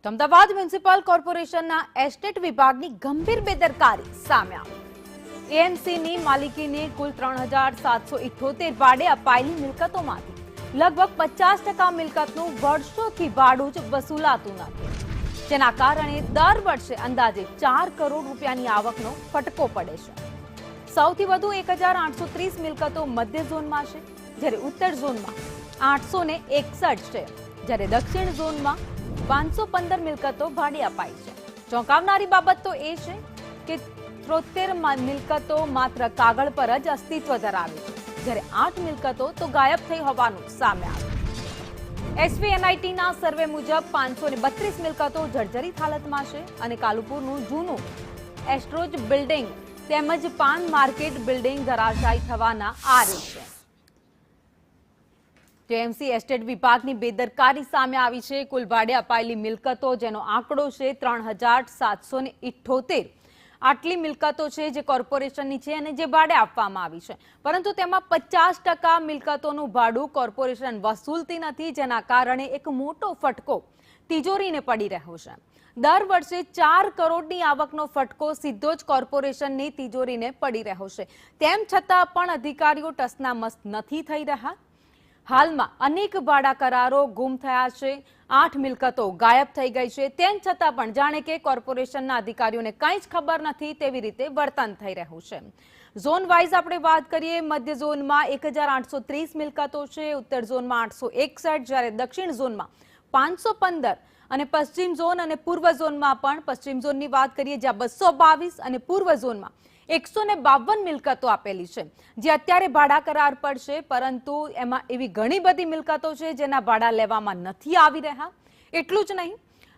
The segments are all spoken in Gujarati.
અમદાવાદ મ્યુનિસિપલ કોર્પોરેશનના એસ્ટેટ વિભાગની ગંભીર બેદરકારી સામે આવી। એએમસીની માલિકીની કુલ 3778 ભાડે અપાયેલી મિલકતોમાંથી લગભગ 50% મિલકતનું વર્ષોથી ભાડું જ વસૂલાતું નથી, જેના કારણે દર વર્ષે અંદાજે 4 કરોડ રૂપિયાની આવકનો ફટકો પડે છે। સૌથી વધુ 1830 મિલકતો મધ્ય ઝોનમાં છે, જ્યારે ઉત્તર ઝોનમાં 861 છે, જ્યારે દક્ષિણ ઝોનમાં 515 મિલકતો ભાડે અપાઈ છે। ચોંકાવનારી બાબત તો એ છે કે 73 મિલકતો માત્ર કાગળ પર જ અસ્તિત્વ ધરાવે છે, જ્યારે 8 મિલકતો તો ગાયબ થઈ હોવાનું સામે આવ્યું। એસવીએનઆઈટીના સર્વે મુજબ 532 મિલકતો જર્જરિત હાલતમાં છે અને કાલુપુરનું જૂનું એસ્ટ્રોજ બિલ્ડિંગ તેમજ પાન માર્કેટ બિલ્ડિંગ ધરાશાયી થવાના આરે છે। એએમસી એસ્ટેટ વિભાગની બેદરકારી સામે આવી છે। કુલ ભાડે અપાયેલી મિલકતો જેનો આંકડો છે 3778। આટલી મિલકતો છે જે કોર્પોરેશનની છે અને જે ભાડે આપવામાં આવી છે, પરંતુ તેમાં 50% મિલકતોનું ભાડું કોર્પોરેશન વસૂલતી નથી, જેના કારણે એક મોટો ફટકો તિજોરીને પડી રહ્યો છે। દર વર્ષે 4 કરોડની આવકનો ફટકો સીધો જ કોર્પોરેશનની તિજોરીને પડી રહ્યો છે। તેમ છતાં પણ અધિકારીઓ ટસના મસ્ત નથી થઈ રહ્યા। હાલમાં અનેક ભાડા કરારો ગુમ થયા છે, 8 મિલકતો ગાયબ થઈ ગઈ છે, તેમ છતાં પણ જાણે કે કોર્પોરેશનના અધિકારીઓને કંઈ જ ખબર નથી તેવી રીતે વર્તન થઈ રહ્યું છે। ઝોન વાઇઝ આપણે વાત કરીએ, મધ્ય ઝોનમાં 1830 મિલકતો છે, ઉત્તર ઝોનમાં 861, જ્યારે દક્ષિણ ઝોનમાં 515 અને પશ્ચિમ ઝોન અને પૂર્વ ઝોનમાં પણ પશ્ચિમ ઝોનની વાત કરીએ જ્યાં 222 અને પૂર્વ ઝોનમાં 152 મિલકતો આપેલી છે, જે અત્યારે ભાડા કરાર પર છે, પરંતુ એમાં એવી ઘણી બધી મિલકતો છે જેના ભાડા લેવામાં નથી આવી રહ્યા। એટલું જ નહીં,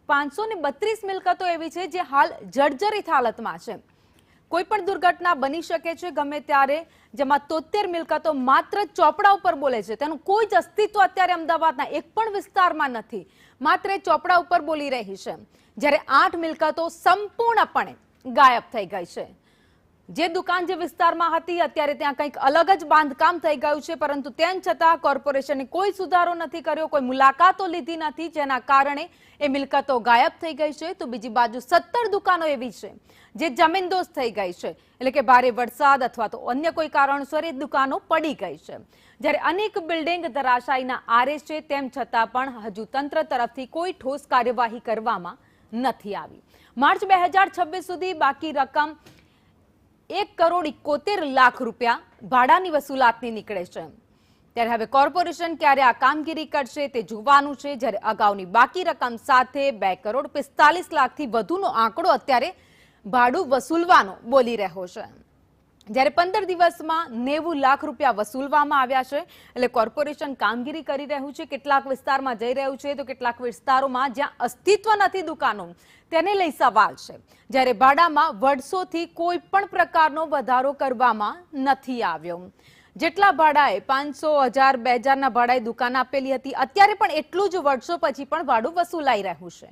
532 મિલકતો એવી છે જે હાલ જર્જરિત હાલતમાં છે। કોઈ પણ દુર્ઘટના બની શકે છે ગમે ત્યારે, જેમાં 73 મિલકતો માત્ર ચોપડા ઉપર બોલે છે, તેનું કોઈ જ અસ્તિત્વ અત્યારે અમદાવાદના એક પણ વિસ્તારમાં નથી, માત્ર ચોપડા ઉપર બોલી રહી છે, જ્યારે 8 મિલકતો સંપૂર્ણપણે ગાયબ થઈ ગઈ છે। જે દુકાન જે વિસ્તારમાં હતી અત્યારે ત્યાં કંઈક અલગ જ બાંધકામ થઈ ગયું છે, પરંતુ તેમ છતાં કોર્પોરેશને કોઈ સુધારો નથી કર્યો, કોઈ મુલાકાતો લીધી નથી, જેના કારણે એ મિલકતો ગાયબ થઈ ગઈ છે। તો બીજી બાજુ 17 દુકાનો એવી છે જે જમીનદોસ્ત થઈ ગઈ છે, એટલે કે ભારે વરસાદ અથવા તો અન્ય કોઈ કારણસર એ દુકાનો પડી ગઈ છે, જ્યારે અનેક બિલ્ડિંગ ધરાશાયીના આરે છે, તેમ છતાં પણ હજુ તંત્ર તરફથી કોઈ ઠોસ કાર્યવાહી કરવામાં નથી આવી। માર્ચ 2026 સુધી બાકી રકમ 1,71,00,000 રૂપિયા ભાડાની વસૂલાતની નીકળે છે, ત્યારે હવે કોર્પોરેશન ક્યારે આ કામગીરી કરશે તે જોવાનું છે। જ્યારે અગાઉની બાકી રકમ સાથે 2,45,00,000 થી વધુનો આંકડો અત્યારે ભાડું વસૂલવાનો બોલી રહ્યો છે, જ્યારે 15 દિવસમાં 90 લાખ રૂપિયા વસૂલવામાં આવ્યા છે। એટલે કોર્પોરેશન કામગીરી કરી રહ્યું છે, કેટલાક વિસ્તારમાં જઈ રહ્યું છે, તો કેટલાક વિસ્તારોમાં જ્યાં અસ્તિત્વ નથી દુકાનો તેને લઈ સવાલ છે, જ્યારે ભાડામાં વર્ષોથી કોઈ પણ પ્રકારનો વધારો કરવામાં નથી આવ્યો। જેટલા ભાડાએ 500, 1000, 2000 ના ભાડાએ દુકાન આપેલી હતી, અત્યારે પણ એટલું જ વર્ષો પછી પણ ભાડું વસૂલાઈ રહ્યું છે।